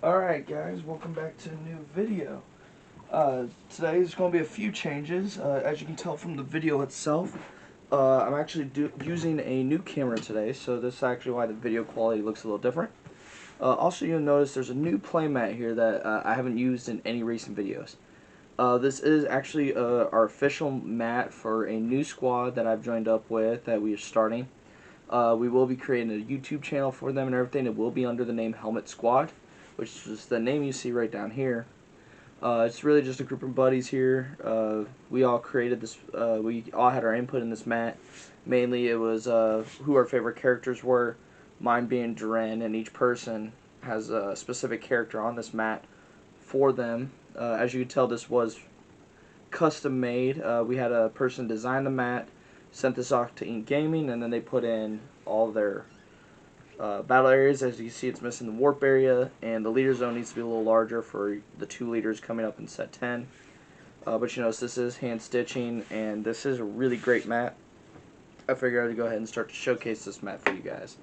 Alright guys, welcome back to a new video. Today is going to be a few changes. As you can tell from the video itself, I'm actually using a new camera today, so this is actually why the video quality looks a little different. Also, you'll notice there's a new playmat here that I haven't used in any recent videos. This is actually our official mat for a new squad that I've joined up with that we are starting. We will be creating a YouTube channel for them and everything. It will be under the name Helmet Squad, which is the name you see right down here. It's really just a group of buddies here. We all created this, we all had our input in this mat. Mainly it was who our favorite characters were, mine being Jiren, and each person has a specific character on this mat for them. As you can tell, this was custom made. We had a person design the mat, sent this off to Ink Gaming, and then they put in all their battle areas. As you can see, it's missing the warp area, and the leader zone needs to be a little larger for the 2 leaders coming up in set 10. But you notice this is hand stitching, and this is a really great mat. I figured I'd go ahead and start to showcase this mat for you guys.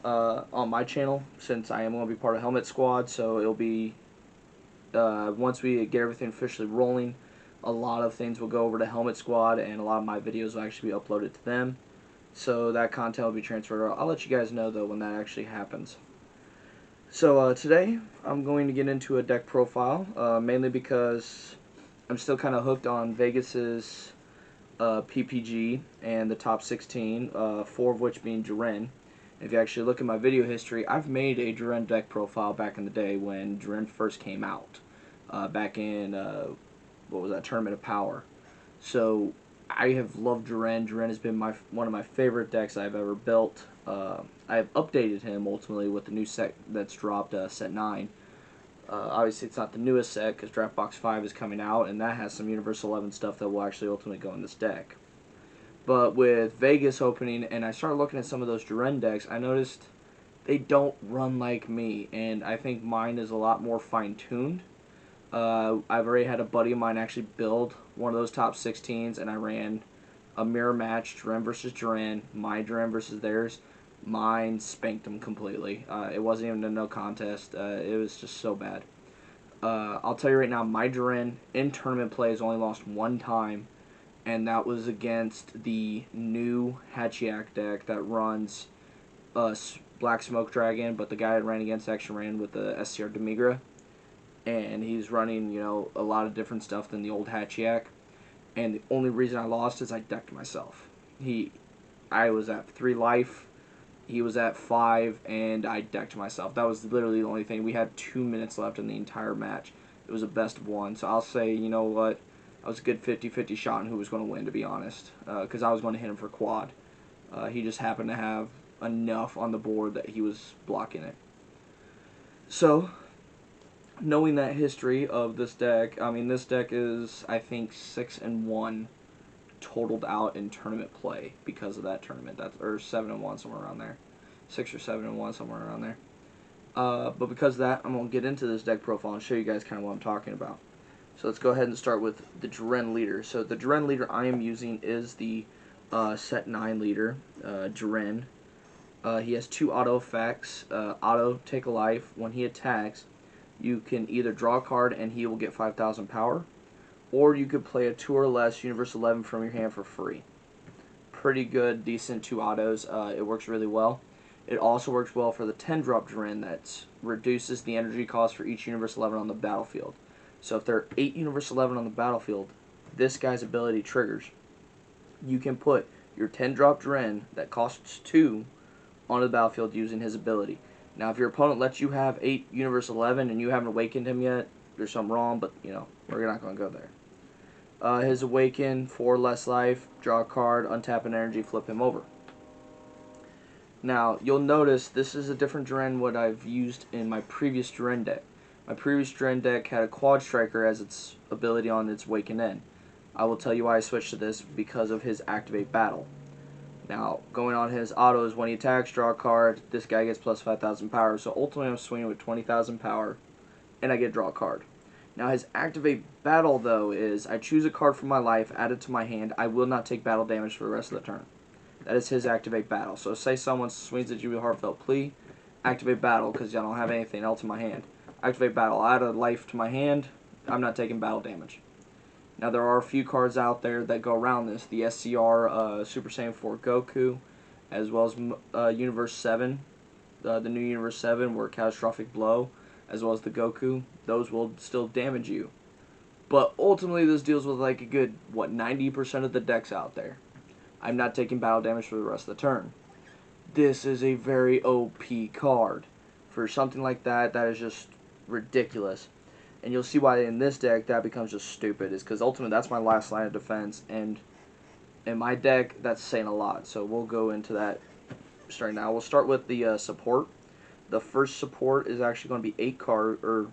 On my channel, since I am going to be part of Helmet Squad, so it'll be, once we get everything officially rolling, a lot of things will go over to Helmet Squad, and a lot of my videos will actually be uploaded to them. So that content will be transferred. I'll let you guys know though when that actually happens. So today I'm going to get into a deck profile, mainly because I'm still kind of hooked on Vegas's PPG and the top 16, 4 of which being Jiren. If you actually look at my video history, I've made a Jiren deck profile back in the day when Jiren first came out, back in what was that, Tournament of Power. So I have loved Jiren. Jiren has been one of my favorite decks I've ever built. I have updated him ultimately with the new set that's dropped, set 9. Obviously, it's not the newest set because Draft Box 5 is coming out, and that has some Universe 11 stuff that will actually ultimately go in this deck. But with Vegas opening, and I started looking at some of those Jiren decks, I noticed they don't run like me, and I think mine is a lot more fine-tuned. I've already had a buddy of mine actually build one of those top 16s, and I ran a mirror match, Jiren versus Jiren, my Jiren versus theirs. Mine spanked them completely. It wasn't even a no contest. It was just so bad. I'll tell you right now, my Jiren in tournament play has only lost 1 time, and that was against the new Hachiak deck that runs Black Smoke Dragon, but the guy I ran against actually ran with the SCR Demigra. And he's running, a lot of different stuff than the old Hachiak. And the only reason I lost is I decked myself. I was at 3 life, he was at 5, and I decked myself. That was literally the only thing. We had 2 minutes left in the entire match. It was a best of 1, so I'll say, you know what, I was a good 50-50 shot on who was going to win, to be honest, because I was going to hit him for quad. He just happened to have enough on the board that he was blocking it. So knowing that history of this deck, I mean, this deck is, I think, 6-1 totaled out in tournament play because of that tournament. Or 7-1, somewhere around there. 6 or 7-1, somewhere around there. But because of that, I'm going to get into this deck profile and show you guys kind of what I'm talking about. So let's go ahead and start with the Jiren leader. So the Jiren leader I am using is the set 9 leader, Jiren. He has 2 auto effects. Auto, take a life. When he attacks, you can either draw a card and he will get 5,000 power, or you could play a 2 or less Universe 11 from your hand for free. Pretty good, decent 2 autos. It works really well. It also works well for the 10-drop Jiren that reduces the energy cost for each Universe 11 on the battlefield. So if there are 8 Universe 11 on the battlefield, this guy's ability triggers. You can put your 10-drop Jiren that costs 2 onto the battlefield using his ability. Now, if your opponent lets you have 8 Universe 11 and you haven't awakened him yet, there's something wrong, but, we're not going to go there. His awaken, 4 less life, draw a card, untap an energy, flip him over. Now, you'll notice this is a different Jiren what I've used in my previous Jiren deck. My previous Jiren deck had a Quad Striker as its ability on its awaken end. I will tell you why I switched to this, because of his Activate Battle. Now, going on his autos, when he attacks, draw a card, this guy gets plus 5,000 power. So ultimately I'm swinging with 20,000 power, and I get draw a card. Now his Activate Battle, though, is I choose a card from my life, add it to my hand, I will not take battle damage for the rest of the turn. That is his Activate Battle. So say someone swings at you with Heartfelt Plea, Activate Battle, because I don't have anything else in my hand. Activate battle. I add a life to my hand. I'm not taking battle damage. Now there are a few cards out there that go around this. The SCR Super Saiyan 4 Goku, as well as Universe 7, the new Universe 7 where Catastrophic Blow, as well as the Goku. Those will still damage you. But ultimately this deals with like a good, 90% of the decks out there. I'm not taking battle damage for the rest of the turn. This is a very OP card. For something like that, that is just ridiculous. And you'll see why in this deck that becomes just stupid, is because ultimately that's my last line of defense, and in my deck that's saying a lot. So we'll go into that starting now. We'll start with the support. The first support is actually going to be 8 cards, or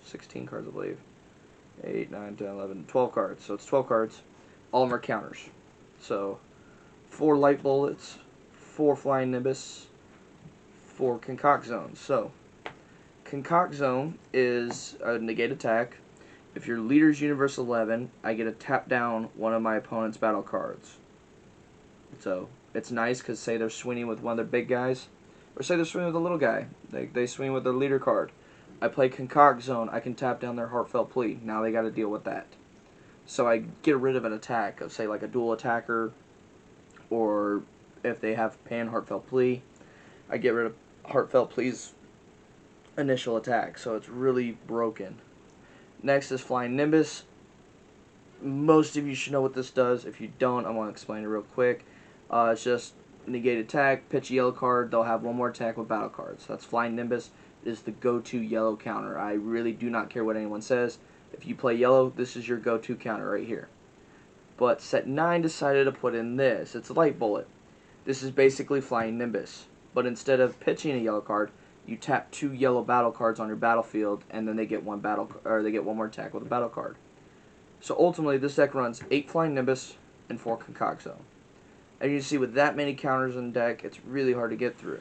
16 cards I believe. 8, 9, 10, 11, 12 cards. So it's 12 cards. All of them are counters. So 4 light bullets, 4 flying nimbus, 4 concoct zones. So Concoct Zone is a negate attack. If your leader's Universe 11, I get to tap down one of my opponent's battle cards. So it's nice because say they're swinging with one of their big guys, or say they're swinging with a little guy. They swing with their leader card. I play Concoct Zone, I can tap down their Heartfelt Plea. Now they got to deal with that. So I get rid of an attack of say like a dual attacker, or if they have Pan Heartfelt Plea, I get rid of Heartfelt Plea's initial attack, so it's really broken. Next is Flying Nimbus. Most of you should know what this does. If you don't, I want to explain it real quick. It's just negate attack, pitch a yellow card, they'll have one more attack with battle cards. That's Flying Nimbus. It is the go-to yellow counter. I really do not care what anyone says. If you play yellow, this is your go-to counter right here. But set 9 decided to put in this. It's a light bullet. This is basically Flying Nimbus. But instead of pitching a yellow card, you tap 2 yellow battle cards on your battlefield, and then they get one more attack with a battle card. So ultimately, this deck runs 8 Flying Nimbus and 4 Concoct Zone. And you can see with that many counters in the deck, it's really hard to get through.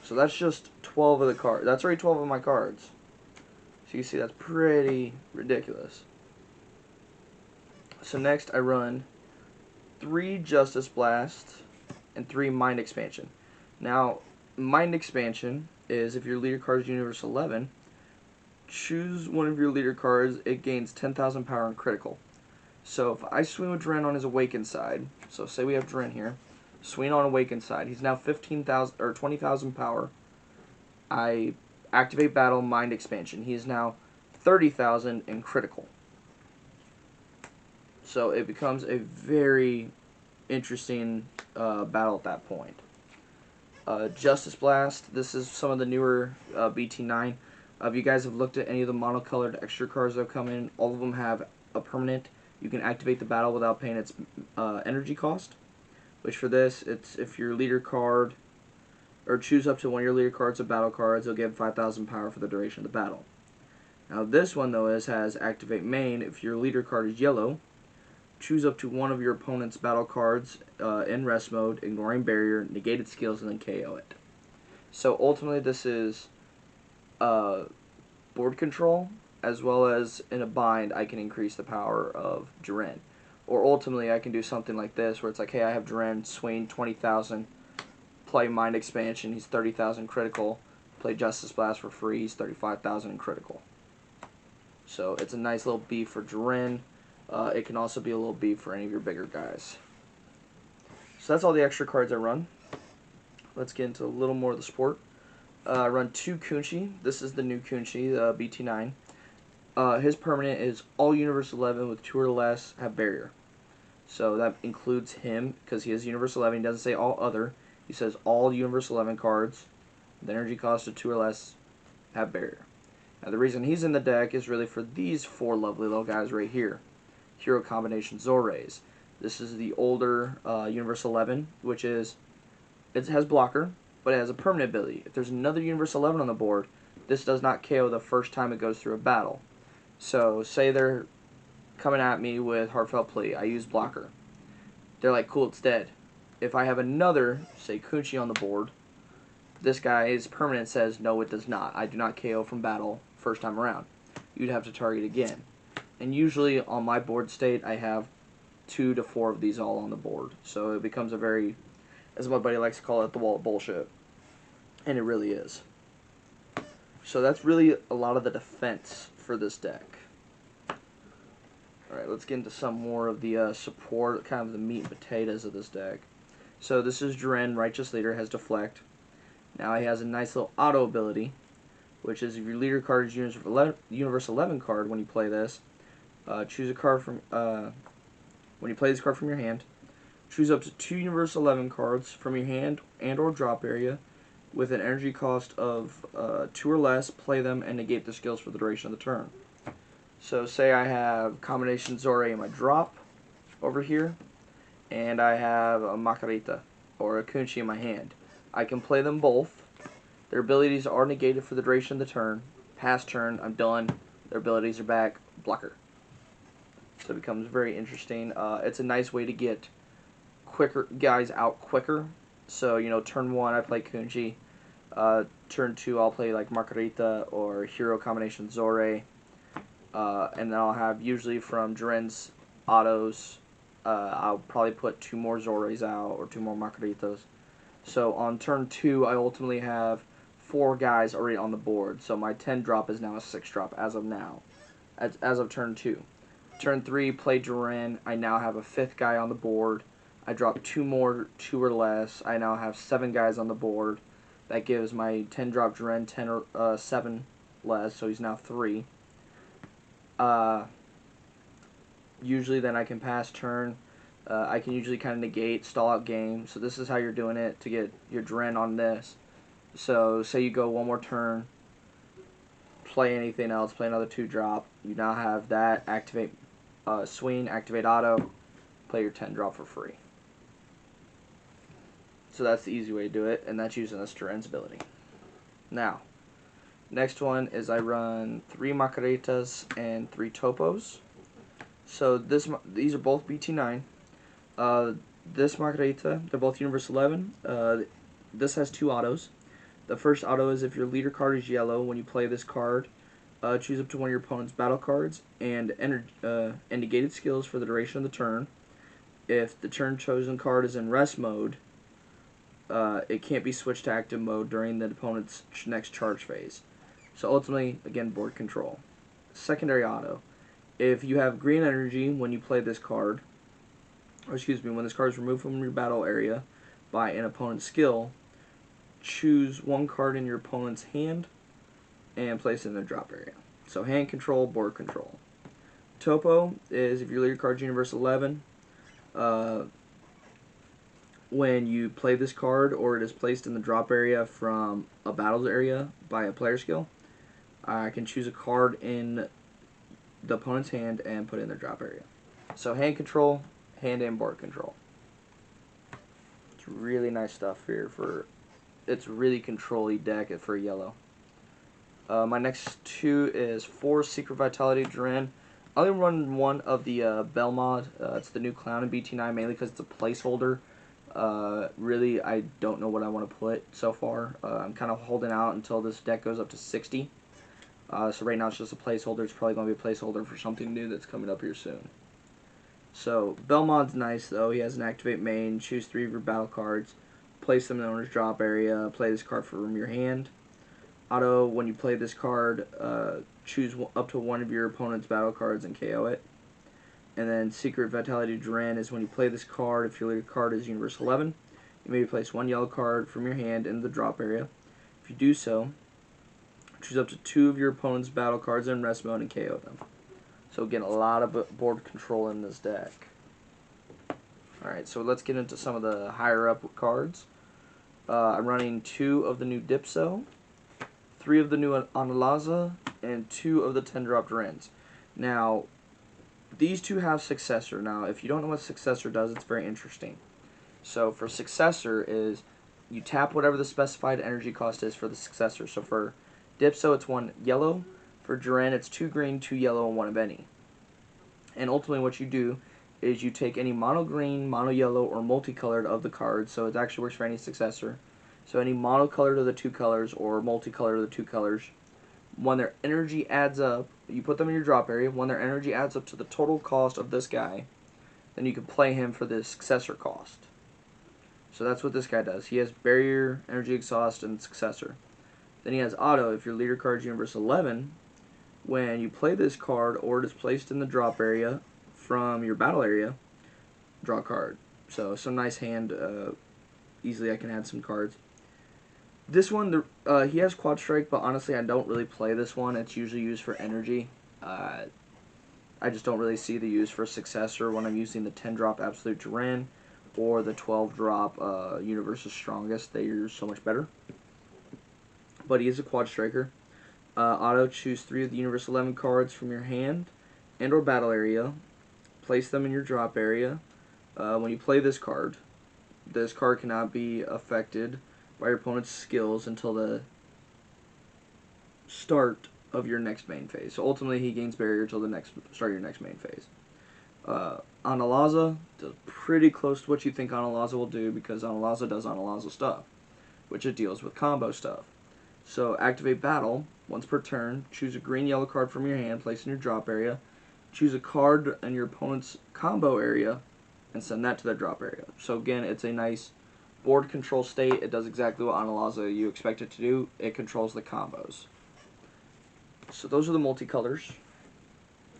So that's just 12 of the cards. That's already 12 of my cards. So you can see that's pretty ridiculous. So next I run 3 Justice Blast and 3 Mind Expansion. Now, Mind Expansion is if your leader card is Universe 11, choose one of your leader cards, it gains 10,000 power and critical. So if I swing with Jiren on his Awakened side, so say we have Jiren here, swing on Awakened side, he's now 15,000 or 20,000 power. I activate battle Mind Expansion. He is now 30,000 in critical. So it becomes a very interesting battle at that point. Justice Blast, this is some of the newer BT9. If you guys have looked at any of the monocolored extra cards that have come in, all of them have a permanent. You can activate the battle without paying its energy cost. Which for this, it's if your leader card, or choose up to one of your leader cards of battle cards, it'll give 5,000 power for the duration of the battle. Now this one though has activate main. If your leader card is yellow, choose up to one of your opponent's battle cards in rest mode, ignoring barrier, negated skills, and then KO it. So ultimately this is board control, as well as in a bind I can increase the power of Jiren. Or ultimately I can do something like this where it's like, hey, I have Jiren, swing 20,000, play Mind Expansion, he's 30,000 critical, play Justice Blast for free, he's 35,000 in critical. So it's a nice little beef for Jiren. It can also be a little beef for any of your bigger guys. So that's all the extra cards I run. Let's get into a little more of the sport. I run 2 Kunchi. This is the new Kunchi, the BT9. His permanent is all Universe 11 with 2 or less have barrier. So that includes him, because he is Universe 11. He doesn't say all other. He says all Universe 11 cards, the energy cost of 2 or less, have barrier. Now the reason he's in the deck is really for these 4 lovely little guys right here. Hero Combination Zorrays. This is the older Universe 11, which is, it has blocker, but it has a permanent ability. If there's another Universe 11 on the board, this does not KO the first time it goes through a battle. So say they're coming at me with Heartfelt Plea, I use blocker. They're like, cool, it's dead. If I have another, say Kunchi on the board, this guy's permanent says, no, it does not. I do not KO from battle first time around. You'd have to target again. And usually on my board state, I have 2 to 4 of these all on the board. So it becomes a very, as my buddy likes to call it, the wall of bullshit. And it really is. So that's really a lot of the defense for this deck. Alright, let's get into some more of the support, kind of the meat and potatoes of this deck. So this is Jiren, Righteous Leader, has Deflect. Now he has a nice little auto ability, which is if your leader card is Universe 11 card when you play this, choose a card from, when you play this card from your hand, choose up to 2 Universe 11 cards from your hand and or drop area with an energy cost of 2 or less, play them, and negate their skills for the duration of the turn. So say I have Combination Zore in my drop over here, and I have a Makarita or a Kunchi in my hand. I can play them both. Their abilities are negated for the duration of the turn. Past turn, I'm done. Their abilities are back. Blocker. So it becomes very interesting. It's a nice way to get quicker guys out quicker. So, you know, turn 1 I play Kunchi. Turn 2 I'll play like Margarita or Hero Combination Zore. And then I'll have, usually from Jiren's autos, I'll probably put 2 more Zores out or 2 more Margaritas. So on turn 2 I ultimately have 4 guys already on the board. So my 10 drop is now a 6 drop as of now. As of turn 2. Turn 3, play Jiren. I now have a 5th guy on the board. I drop 2 more, 2 or less. I now have 7 guys on the board. That gives my 10 drop Jiren 10 or 7 less, so he's now 3. Usually then I can pass turn. I can usually kind of negate, stall out game. So this is how you're doing it to get your Jiren on this. So say you go 1 more turn, play anything else, play another 2 drop. You now have that, activate swing, activate auto, play your 10 drop for free. So that's the easy way to do it, and that's using this Jiren's ability. Now, next one is I run 3 Macaritas and 3 Topos. So these are both BT9. This Margarita, they're both Universe 11. This has 2 autos. The first auto is if your leader card is yellow, when you play this card, choose up to 1 of your opponent's battle cards and negated skills for the duration of the turn. If the turn chosen card is in rest mode, it can't be switched to active mode during the opponent's next charge phase. So ultimately, again, board control. Secondary auto. If you have green energy when you play this card, or excuse me, when this card is removed from your battle area by an opponent's skill, choose 1 card in your opponent's hand and place it in their drop area. So hand control, board control. Topo is if your leader card is Universe 11, when you play this card or it is placed in the drop area from a battles area by a player skill, I can choose a card in the opponent's hand and put it in their drop area. So hand control, hand and board control. It's really nice stuff here it's really control-y deck for yellow. My next 2 is 4 Secret Vitality Jiren. I only run 1 of the Bell mod. It's the new clown in BT9 mainly because it's a placeholder. Really, I don't know what I want to put so far. I'm kind of holding out until this deck goes up to 60. So right now it's just a placeholder. It's probably going to be a placeholder for something new that's coming up here soon. So Belmont's nice though. He has an activate main. Choose 3 of your battle cards. Place them in the owner's drop area. Play this card from your hand. Auto, when you play this card, choose up to 1 of your opponent's battle cards and KO it. And then Secret Vitality Jiren is when you play this card, if your leader card is Universe 11, you may place 1 yellow card from your hand in the drop area. If you do so, choose up to 2 of your opponent's battle cards in rest mode and KO them. So again, a lot of board control in this deck. Alright, so let's get into some of the higher up cards. I'm running 2 of the new Dipso, 3 of the new Analaza, and 2 of the 10-drop Jirens. Now, these 2 have Successor. Now, if you don't know what Successor does, it's very interesting. So for Successor is you tap whatever the specified energy cost is for the Successor. So for Dipso, it's 1 yellow. For Jiren, it's 2 green, 2 yellow, and 1 of any. And ultimately what you do is you take any mono green, mono yellow, or multicolored of the cards. So it actually works for any Successor. So any monocolored of the 2 colors or multicolored of the 2 colors. When their energy adds up, you put them in your drop area. When their energy adds up to the total cost of this guy, then you can play him for the Successor cost. So that's what this guy does. He has Barrier, Energy Exhaust, and Successor. Then he has auto. If your leader card is Universe 11, when you play this card or it is placed in the drop area from your battle area, draw a card. So some nice hand. Easily I can add some cards. This one, he has Quad Strike, but honestly I don't really play this one. It's usually used for energy. I just don't really see the use for Successor when I'm using the 10-drop Absolute Jiren or the 12-drop Universe's Strongest. They are so much better. But he is a Quad Striker. Auto, choose 3 of the Universe 11 cards from your hand and or battle area. Place them in your drop area. When you play this card cannot be affected by your opponent's skills until the start of your next main phase. So ultimately he gains barrier until the start of your next main phase. Analaza does pretty close to what you think Analaza will do, because Analaza does Analaza stuff, which it deals with combo stuff. So activate battle. Once per turn, choose a green-yellow card from your hand, place in your drop area. Choose a card in your opponent's combo area, and send that to their drop area. So again, it's a nice board control state. It does exactly what Analaza you expect it to do. It controls the combos. So those are the multicolors.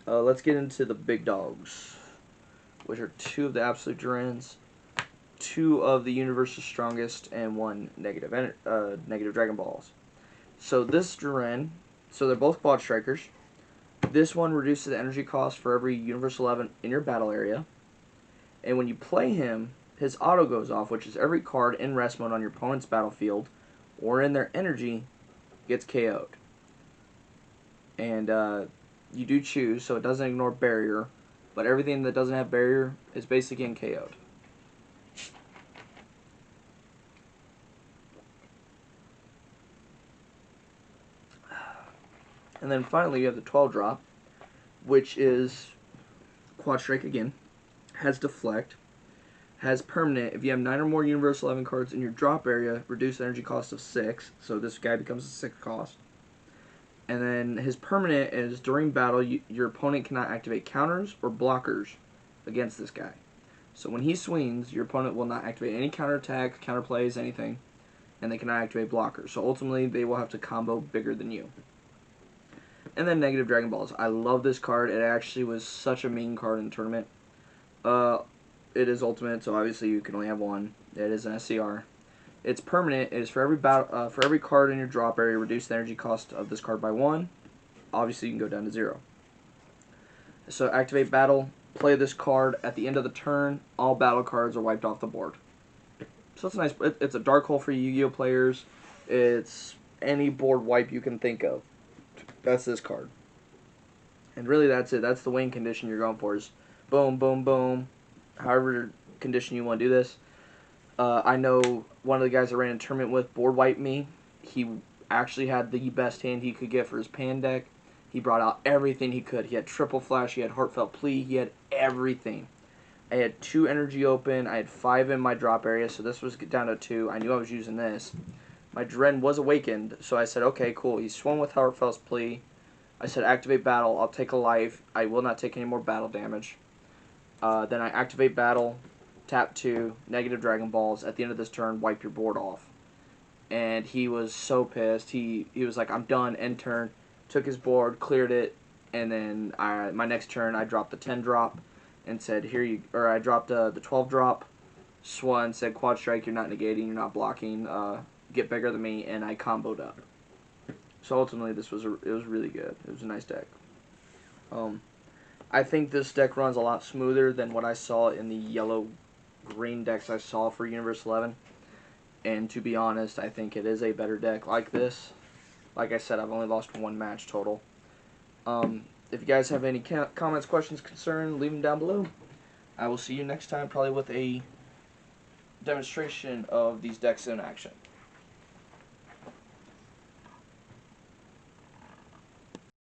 Let's get into the big dogs, which are 2 of the Absolute Jirens, 2 of the Universe's Strongest, and 1 negative Dragon Balls. So this Jiren, so they're both Quad Strikers. This one reduces the energy cost for every Universe 11 in your battle area. And when you play him, his auto goes off, which is every card in rest mode on your opponent's battlefield or in their energy gets KO'd. And you do choose, so it doesn't ignore barrier, but everything that doesn't have barrier is basically getting KO'd. And then finally you have the 12-drop, which is Quad Strike again, has Deflect, has Permanent. If you have 9 or more Universe 11 cards in your drop area, reduce the energy cost of 6, so this guy becomes a 6 cost. And then his Permanent is, during battle, your opponent cannot activate counters or blockers against this guy. So when he swings, your opponent will not activate any counterattacks, counterplays, anything, and they cannot activate blockers. So ultimately, they will have to combo bigger than you. And then negative Dragon Balls. I love this card. It actually was such a mean card in the tournament. It is ultimate, so obviously you can only have one. It is an SCR. Its permanent is for every card in your drop area, reduce the energy cost of this card by 1. Obviously you can go down to 0. So activate battle. Play this card at the end of the turn. All battle cards are wiped off the board. So it's a nice. It's a dark hole for Yu-Gi-Oh players. It's any board wipe you can think of. That's this card. And really that's it. That's the win condition you're going for, is boom, boom, boom. However condition you want to do this. I know one of the guys I ran a tournament with board wiped me. He actually had the best hand he could get for his pan deck. He brought out everything he could. He had Triple Flash, he had Heartfelt Plea, he had everything. I had 2 energy open, I had 5 in my drop area, so this was down to 2. I knew I was using this. My Jiren was awakened, so I said, okay, cool. He swung with Heartfelt Plea. I said, activate battle, I'll take a life. I will not take any more battle damage. Then I activate battle, tap 2, negative Dragon Balls. At the end of this turn, wipe your board off. And he was so pissed. He was like, I'm done, end turn. Took his board, cleared it, and then my next turn I dropped the 10-drop and said, I dropped the 12-drop, swung, said, Quad Strike, you're not negating, you're not blocking, get bigger than me, and I comboed up. So ultimately, it was really good. It was a nice deck. I think this deck runs a lot smoother than what I saw in the yellow-green decks I saw for Universe 11. And to be honest, I think it is a better deck like this. Like I said, I've only lost 1 match total. If you guys have any comments, questions, concerns, leave them down below. I will see you next time, probably with a demonstration of these decks in action.